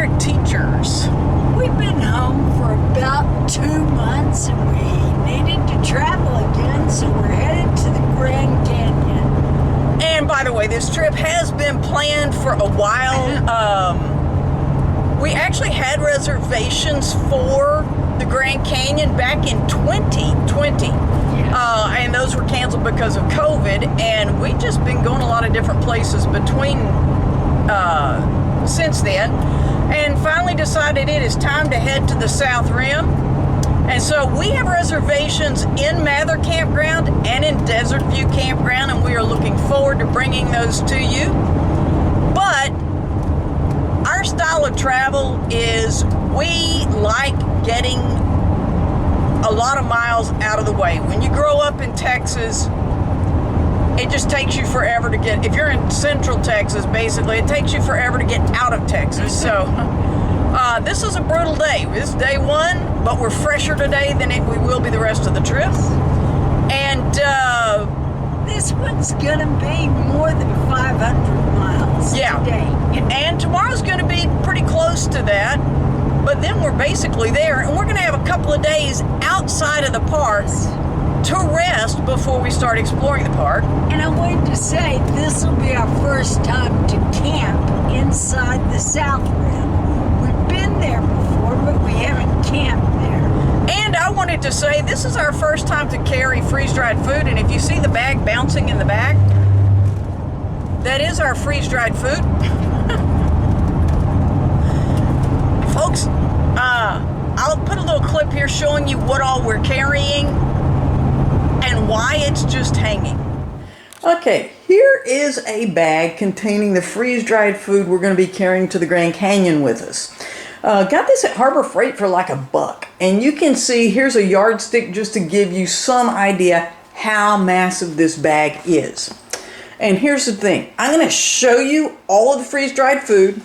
retired teachers. We've been home for about 2 months and we needed to travel again, so we're headed to the Grand Canyon. And by the way, this trip has been planned for a while. We actually had reservations for the Grand Canyon back in 2020. And those were canceled because of COVID, and we've just been going a lot of different places between since then, and finally decided it is time to head to the South Rim. And so we have reservations in Mather Campground and in Desert View Campground, and we are looking forward to bringing those to you. But our style of travel is we like getting a lot of miles out of the way. When you grow up in Texas, it just takes you forever to get, if you're in Central Texas, basically, it takes you forever to get out of Texas. So this is a brutal day. This is day one, but we're fresher today than we will be the rest of the trip. And this one's gonna be more than 500 miles today. And tomorrow's gonna be pretty close to that. But then we're basically there, and we're going to have a couple of days outside of the park to rest before we start exploring the park. And I wanted to say, this will be our first time to camp inside the South Rim. We've been there before, but we haven't camped there. And I wanted to say, this is our first time to carry freeze-dried food, and if you see the bag bouncing in the back, that is our freeze-dried food. Folks, I'll put a little clip here showing you what all we're carrying and why it's just hanging. Okay, here is a bag containing the freeze-dried food we're going to be carrying to the Grand Canyon with us. Got this at Harbor Freight for like $1. And you can see, here's a yardstick just to give you some idea how massive this bag is. And here's the thing, I'm going to show you all of the freeze-dried food.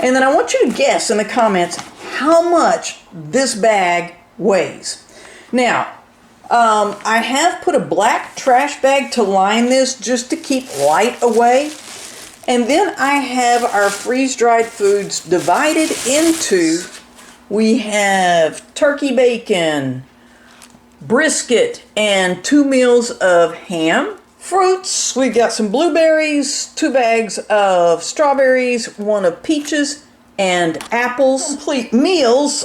And then I want you to guess in the comments how much this bag weighs. Now, I have put a black trash bag to line this just to keep light away. And then I have our freeze-dried foods divided into, we have turkey bacon, brisket, and 2 meals of ham. Fruits, we've got some blueberries, 2 bags of strawberries, 1 of peaches and apples. Complete meals,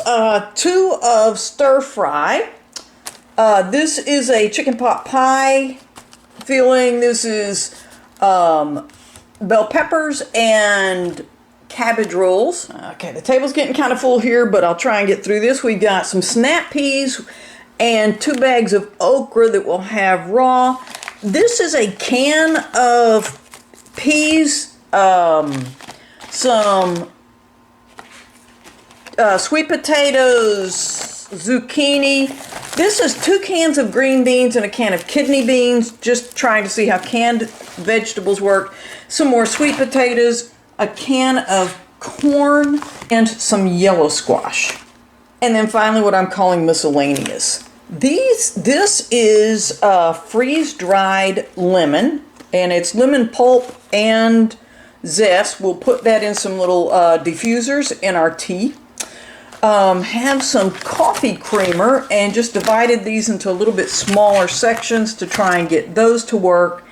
2 of stir fry. This is a chicken pot pie filling. This is bell peppers and cabbage rolls. Okay, the table's getting kind of full here, but I'll try and get through this. We've got some snap peas and 2 bags of okra that we'll have raw. This is a can of peas, some sweet potatoes, zucchini. This is 2 cans of green beans and a can of kidney beans, just trying to see how canned vegetables work. Some more sweet potatoes, a can of corn, and some yellow squash. And then finally what I'm calling miscellaneous. This is freeze-dried lemon, and it's lemon pulp and zest. We'll put that in some little diffusers in our tea. Have some coffee creamer, and just divided these into a little bit smaller sections to try and get those to work.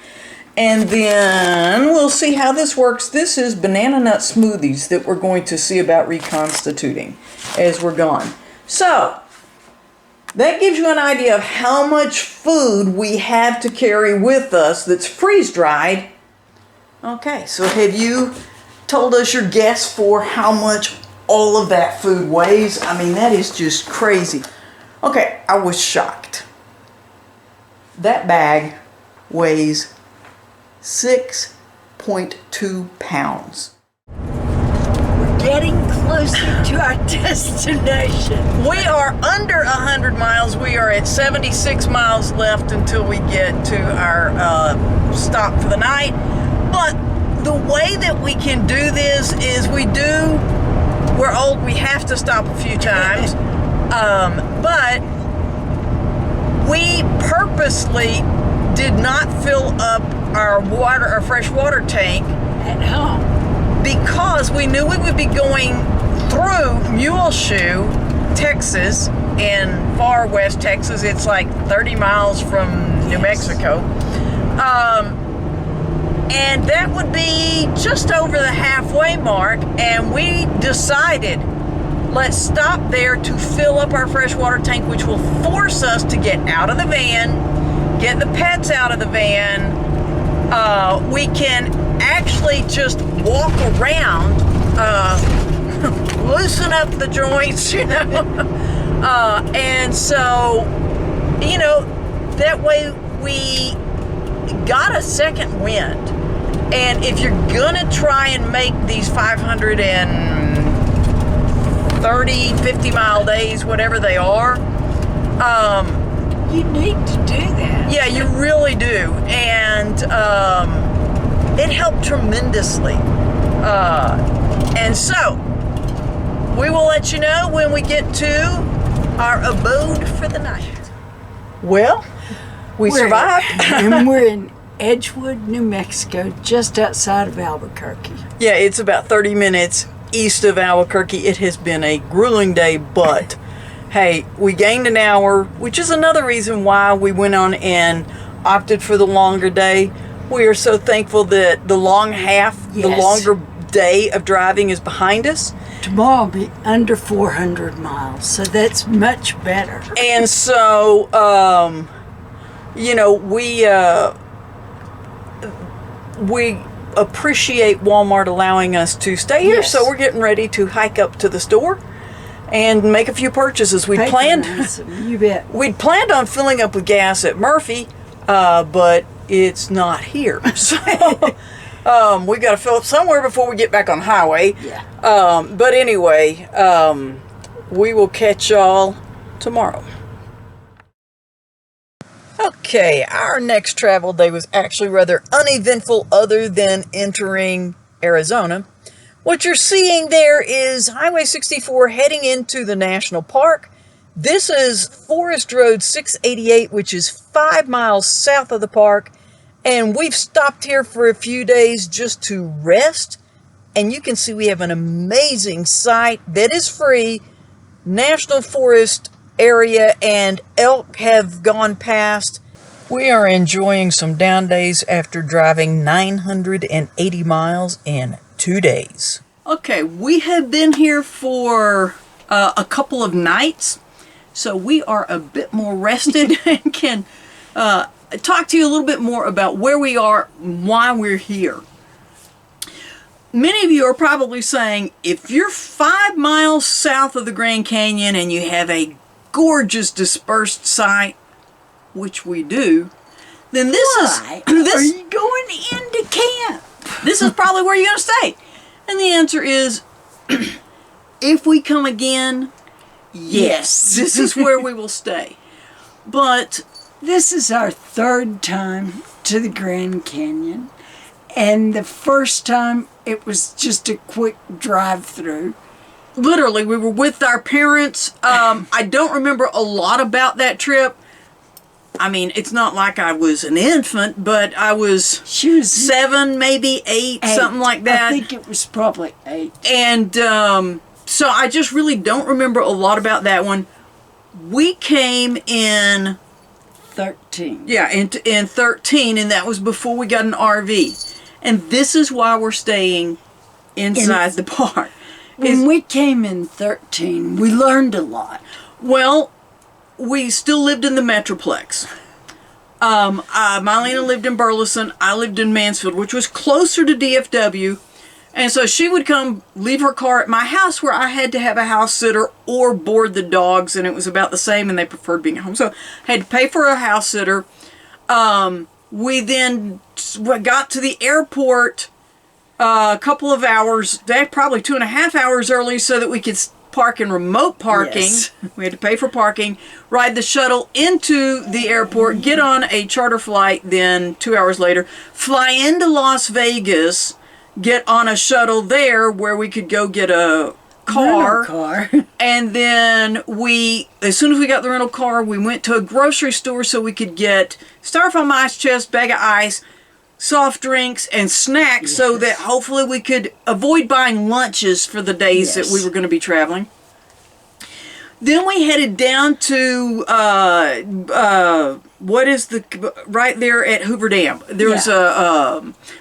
And then we'll see how this works. This is banana nut smoothies that we're going to see about reconstituting as we're gone. So that gives you an idea of how much food we have to carry with us that's freeze-dried. Okay, so have you told us your guess for how much all of that food weighs? I mean, that is just crazy. Okay, I was shocked. That bag weighs 6.2 pounds. Getting closer to our destination. We are under 100 miles. We are at 76 miles left until we get to our stop for the night. But the way that we can do this is we're old, we have to stop a few times. But we purposely did not fill up our fresh water tank at home, because we knew we would be going through Muleshoe, Texas, in far west Texas. It's like 30 miles from New Mexico. And that would be just over the halfway mark, and we decided, let's stop there to fill up our freshwater tank, which will force us to get out of the van, get the pets out of the van. We can actually just walk around, loosen up the joints, and so, that way we got a second wind. And if you're gonna try and make these 530, 50-mile days, whatever they are, you need to do that. yeah, you really do. And it helped tremendously. And so, we will let you know when we get to our abode for the night. Well, we survived. And we're in Edgewood, New Mexico, just outside of Albuquerque. Yeah, it's about 30 minutes east of Albuquerque. It has been a grueling day, but hey, we gained an hour, which is another reason why we went on and opted for the longer day. We are so thankful that the long half, the longer day of driving is behind us. Tomorrow will be under 400 miles, so that's much better. And so, we appreciate Walmart allowing us to stay here, so we're getting ready to hike up to the store and make a few purchases. You bet. We'd planned on filling up with gas at Murphy, but it's not here. So we got to fill up somewhere before we get back on the highway. Yeah. But anyway, we will catch y'all tomorrow. Okay, our next travel day was actually rather uneventful other than entering Arizona. What you're seeing there is Highway 64 heading into the National Park. This is Forest Road 688, which is 5 miles south of the park. And we've stopped here for a few days just to rest. And you can see we have an amazing site that is free. National Forest area and elk have gone past. We are enjoying some down days after driving 980 miles in 2 days. Okay, we have been here for a couple of nights, so we are a bit more rested and can talk to you a little bit more about where we are, why we're here. Many of you are probably saying, if you're 5 miles south of the Grand Canyon and you have a gorgeous dispersed site, which we do, then this are you going into camp? This is probably where you're going to stay. And the answer is, if we come again, yes, this is where we will stay. But this is our third time to the Grand Canyon. And the first time, it was just a quick drive-through. Literally, we were with our parents. I don't remember a lot about that trip. I mean, it's not like I was an infant, but she was 7, maybe 8, something like that. I think it was probably 8. And so I just really don't remember a lot about that one. We came in 13. Yeah, in 13, and that was before we got an RV. And this is why we're staying inside the park. When we came in 13, we learned a lot. Well, we still lived in the Metroplex. Mylena lived in Burleson. I lived in Mansfield, which was closer to DFW. And so she would come leave her car at my house, where I had to have a house sitter or board the dogs, and it was about the same, and they preferred being at home. So I had to pay for a house sitter. We then got to the airport a couple of hours, probably 2.5 hours early, so that we could park in remote parking. Yes. We had to pay for parking, ride the shuttle into the airport, get on a charter flight, then 2 hours later, fly into Las Vegas, get on a shuttle there where we could go get a car. And then as soon as we got the rental car, we went to a grocery store so we could get styrofoam ice chest, bag of ice, soft drinks and snacks so that hopefully we could avoid buying lunches for the days that we were going to be traveling. Then we headed down to what is right there at Hoover Dam. There's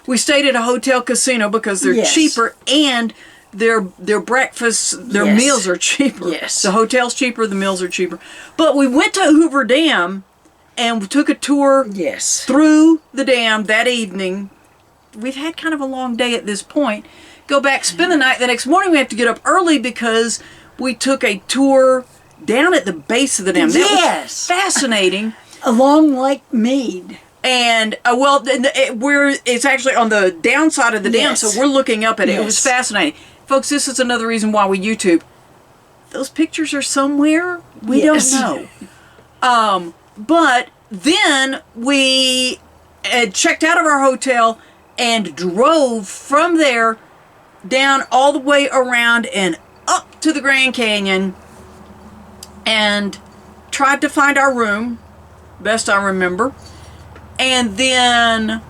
we stayed at a hotel casino because they're cheaper, and their breakfasts, their meals are cheaper. Yes. The hotel's cheaper, the meals are cheaper. But we went to Hoover Dam and we took a tour through the dam that evening. We've had kind of a long day at this point. Go back, spend the night. The next morning we have to get up early because we took a tour down at the base of the dam. That was fascinating. Along Lake Mead. And, it's actually on the downside of the dam, so we're looking up at it. It was fascinating. Folks, this is another reason why we YouTube. Those pictures are somewhere. We don't know. But then we checked out of our hotel and drove from there down all the way around and up to the Grand Canyon and tried to find our room, best I remember, and then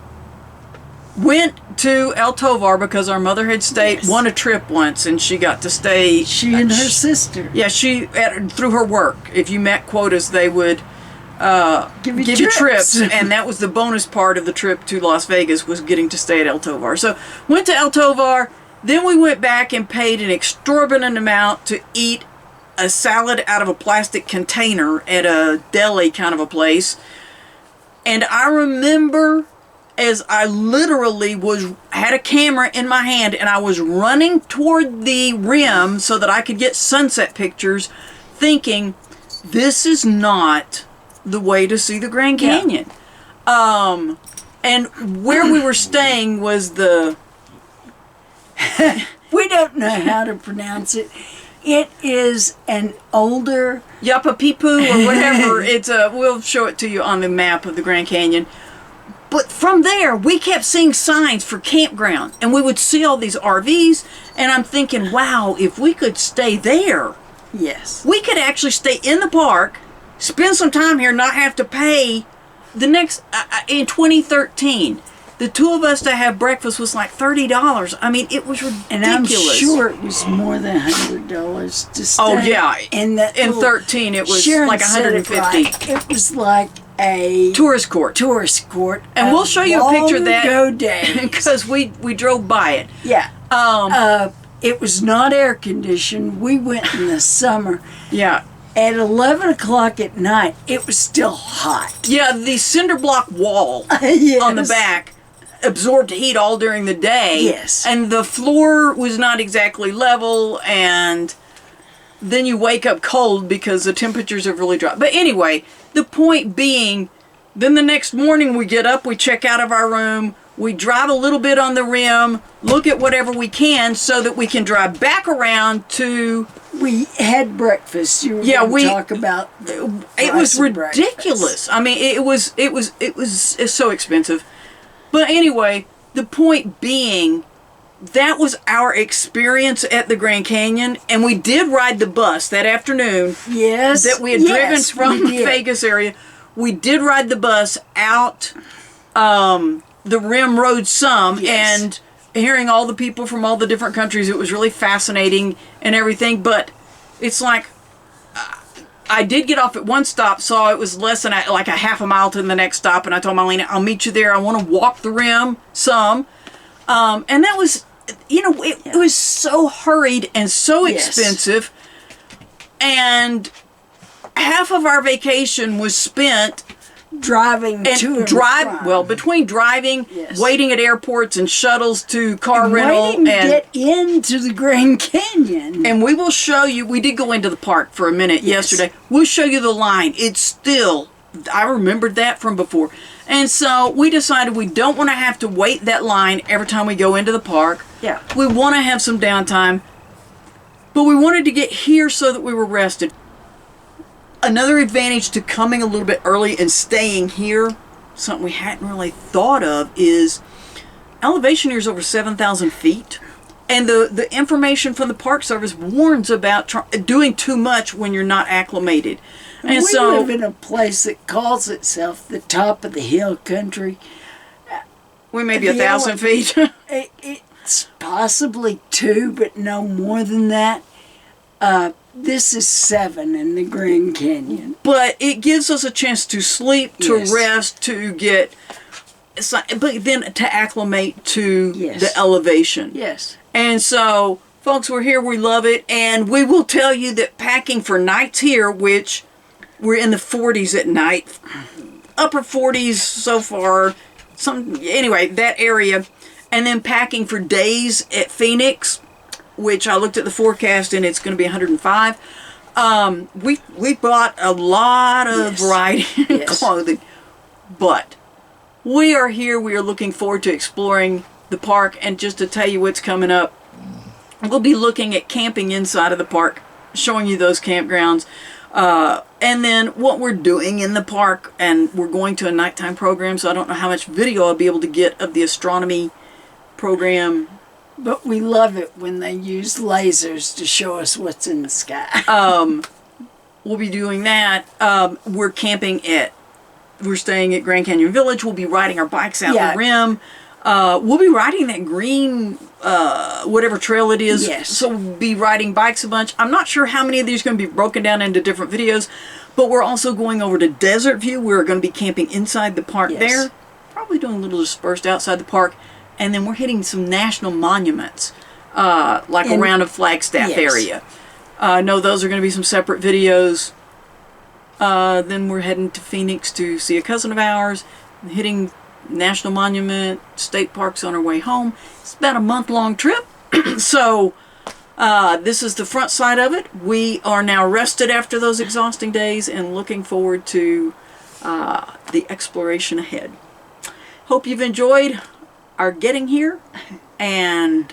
went to El Tovar because our mother had won a trip once, and she got to stay. She and her sister. Yeah, through her work. If you met quotas, they would give you trips, and that was the bonus part of the trip to Las Vegas, was getting to stay at El Tovar. So went to El Tovar. Then we went back and paid an exorbitant amount to eat a salad out of a plastic container at a deli kind of a place. And I remember as I literally had a camera in my hand and I was running toward the rim so that I could get sunset pictures, thinking, this is not the way to see the Grand Canyon. And where we were staying was we don't know how to pronounce it. It is an older Yapapipu or whatever. We'll show it to you on the map of the Grand Canyon. But from there, we kept seeing signs for campground, and we would see all these RVs, and I'm thinking, wow, if we could stay there, we could actually stay in the park, spend some time here, not have to pay. The next in 2013. The two of us to have breakfast was like $30. I mean, it was ridiculous. And I'm sure it was more than $100 to stay. Oh yeah, in 13 it was Sharon like $150. It was like a tourist court. And we'll show you a picture of that because we drove by it. Yeah. It was not air conditioned. We went in the summer. Yeah. At 11 o'clock at night, it was still hot. Yeah, the cinder block wall on the back absorbed heat all during the day. Yes. And the floor was not exactly level, and then you wake up cold because the temperatures have really dropped. But anyway, the point being, then the next morning we get up, we check out of our room, we drive a little bit on the rim, look at whatever we can so that we can drive back around to... We had breakfast. You were going to talk about it was ridiculous. I mean, it was so expensive. But anyway, the point being, that was our experience at the Grand Canyon, and we did ride the bus that afternoon. Yes. That we had driven from the Vegas area. We did ride the bus out the Rim Road some, and hearing all the people from all the different countries, it was really fascinating and everything. But it's like, I did get off at one stop, saw it was less than like a half a mile to the next stop, and I told Marlena, I'll meet you there. I want to walk the rim some. And that was, it was so hurried and so expensive. And half of our vacation was spent driving between driving, waiting at airports and shuttles to car rental, and get into the Grand Canyon. And we will show you. We did go into the park for a minute yesterday. We'll show you the line. It's still, I remembered that from before, and so we decided we don't want to have to wait that line every time we go into the park. Yeah, we want to have some downtime, but we wanted to get here so that we were rested. Another advantage to coming a little bit early and staying here, something we hadn't really thought of, is elevation here is over 7,000 feet. And the information from the Park Service warns about doing too much when you're not acclimated. And we live in a place that calls itself the top of the hill country. We may be The 1,000 feet. It's possibly 2, but no more than that. This is 7 in the Grand Canyon. But it gives us a chance to sleep, to Yes. rest, to get, but then to acclimate to Yes. the elevation. Yes. And so, folks, we're here, we love it, and we will tell you that packing for nights here, which we're in the 40s at night, upper 40s so far, anyway, that area, and then packing for days at Phoenix, which I looked at the forecast and it's going to be 105. We bought a lot of Yes. variety in Yes. clothing, but we are here. We are looking forward to exploring the park, and just to tell you what's coming up, we'll be looking at camping inside of the park, showing you those campgrounds, and then what we're doing in the park, and we're going to a nighttime program, so I don't know how much video I'll be able to get of the astronomy program. But we love it when they use lasers to show us what's in the sky. We'll be doing that. We're staying at Grand Canyon Village. We'll be riding our bikes out Yeah. the rim. We'll be riding that green, whatever trail it is. Yes. So we'll be riding bikes a bunch. I'm not sure how many of these are going to be broken down into different videos, but we're also going over to Desert View. We're going to be camping inside the park Yes. there. Probably doing a little dispersed outside the park. And then we're hitting some national monuments, like around a Flagstaff Yes. area. No, those are going to be some separate videos. Then we're heading to Phoenix to see a cousin of ours, hitting National Monument, state parks on our way home. It's about a month-long trip. So this is the front side of it. We are now rested after those exhausting days and looking forward to the exploration ahead. Hope you've enjoyed our getting here and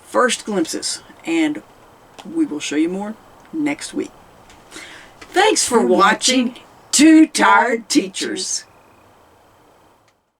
first glimpses, and we will show you more next week. Thanks for watching Two Tired Teachers.